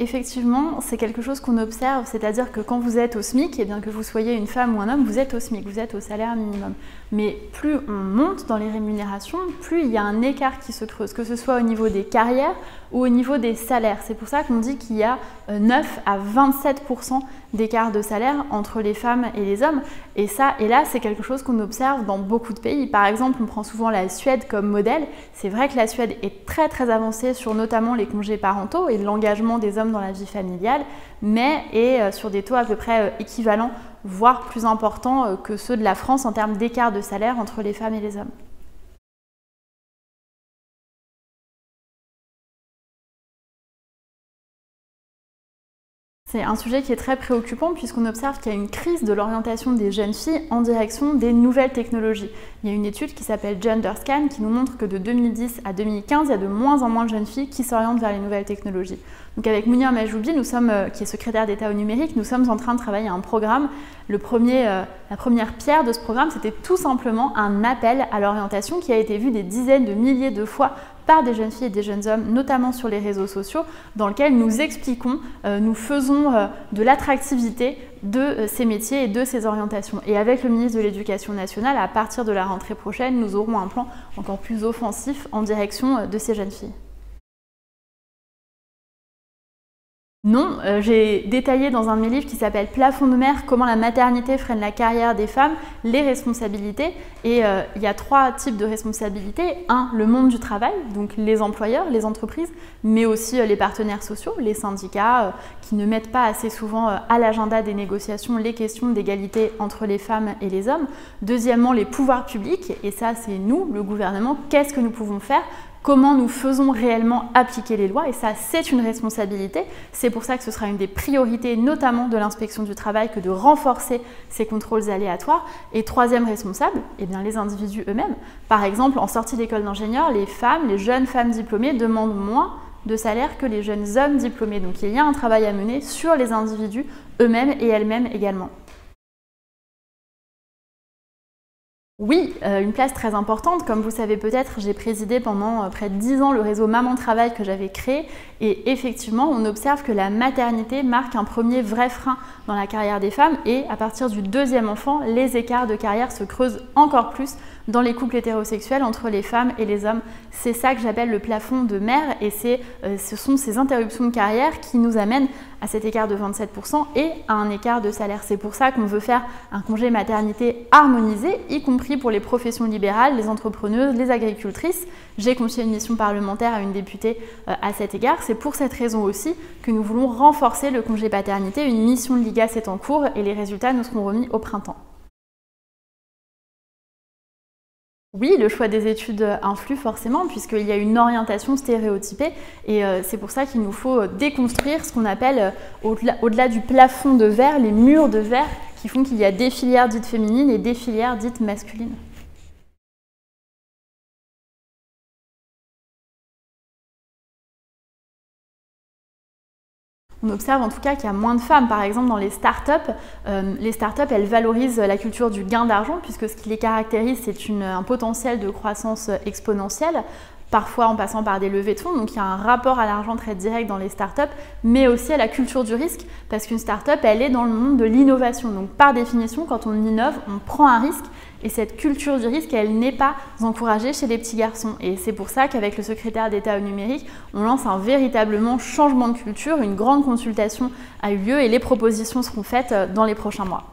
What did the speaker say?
Effectivement, c'est quelque chose qu'on observe, c'est-à-dire que quand vous êtes au SMIC, et bien que vous soyez une femme ou un homme, vous êtes au SMIC, vous êtes au salaire minimum. Mais plus on monte dans les rémunérations, plus il y a un écart qui se creuse, que ce soit au niveau des carrières ou au niveau des salaires. C'est pour ça qu'on dit qu'il y a 9 à 27% d'écart de salaire entre les femmes et les hommes. Et là, c'est quelque chose qu'on observe dans beaucoup de pays. Par exemple, on prend souvent la Suède comme modèle. C'est vrai que la Suède est très très avancée sur notamment les congés parentaux et l'engagement des hommes dans la vie familiale, mais est sur des taux à peu près équivalents, voire plus importants que ceux de la France en termes d'écart de salaire entre les femmes et les hommes. C'est un sujet qui est très préoccupant puisqu'on observe qu'il y a une crise de l'orientation des jeunes filles en direction des nouvelles technologies. Il y a une étude qui s'appelle GenderScan qui nous montre que de 2010 à 2015, il y a de moins en moins de jeunes filles qui s'orientent vers les nouvelles technologies. Donc avec Mounir Majoubi, qui est secrétaire d'État au numérique, nous sommes en train de travailler un programme. La première pierre de ce programme, c'était tout simplement un appel à l'orientation qui a été vu des dizaines de milliers de fois par des jeunes filles et des jeunes hommes, notamment sur les réseaux sociaux, dans lequel nous expliquons, nous faisons de l'attractivité de ces métiers et de ces orientations. Et avec le ministre de l'Éducation nationale, à partir de la rentrée prochaine, nous aurons un plan encore plus offensif en direction de ces jeunes filles. Non, j'ai détaillé dans un de mes livres qui s'appelle Plafond de mer, comment la maternité freine la carrière des femmes, les responsabilités. Et il y a 3 types de responsabilités. Un, le monde du travail, donc les employeurs, les entreprises, mais aussi les partenaires sociaux, les syndicats, qui ne mettent pas assez souvent à l'agenda des négociations les questions d'égalité entre les femmes et les hommes. Deuxièmement, les pouvoirs publics, et ça c'est nous, le gouvernement, qu'est-ce que nous pouvons faire ? Comment nous faisons réellement appliquer les lois, et ça c'est une responsabilité. C'est pour ça que ce sera une des priorités, notamment de l'inspection du travail, que de renforcer ces contrôles aléatoires. Et troisième responsable, eh bien, les individus eux-mêmes. Par exemple, en sortie d'école d'ingénieur, les jeunes femmes diplômées demandent moins de salaire que les jeunes hommes diplômés. Donc il y a un travail à mener sur les individus eux-mêmes et elles-mêmes également. Oui, une place très importante. Comme vous savez peut-être, j'ai présidé pendant près de 10 ans le réseau Maman Travail que j'avais créé et effectivement, on observe que la maternité marque un premier vrai frein dans la carrière des femmes et à partir du 2e enfant, les écarts de carrière se creusent encore plus dans les couples hétérosexuels entre les femmes et les hommes. C'est ça que j'appelle le plafond de mer et ce sont ces interruptions de carrière qui nous amènent à cet écart de 27% et à un écart de salaire. C'est pour ça qu'on veut faire un congé maternité harmonisé, y compris pour les professions libérales, les entrepreneuses, les agricultrices. J'ai confié une mission parlementaire à une députée à cet égard. C'est pour cette raison aussi que nous voulons renforcer le congé paternité. Une mission de l'IGAS est en cours et les résultats nous seront remis au printemps. Oui, le choix des études influe forcément puisqu'il y a une orientation stéréotypée et c'est pour ça qu'il nous faut déconstruire ce qu'on appelle, au-delà du plafond de verre, les murs de verre qui font qu'il y a des filières dites féminines et des filières dites masculines. On observe en tout cas qu'il y a moins de femmes. Par exemple, dans les startups, elles valorisent la culture du gain d'argent puisque ce qui les caractérise, c'est un potentiel de croissance exponentielle, parfois en passant par des levées de fonds. Donc il y a un rapport à l'argent très direct dans les startups, mais aussi à la culture du risque parce qu'une startup, elle est dans le monde de l'innovation. Donc par définition, quand on innove, on prend un risque. Et cette culture du risque, elle n'est pas encouragée chez les petits garçons. Et c'est pour ça qu'avec le secrétaire d'État au numérique, on lance un véritablement changement de culture. Une grande consultation a eu lieu et les propositions seront faites dans les prochains mois.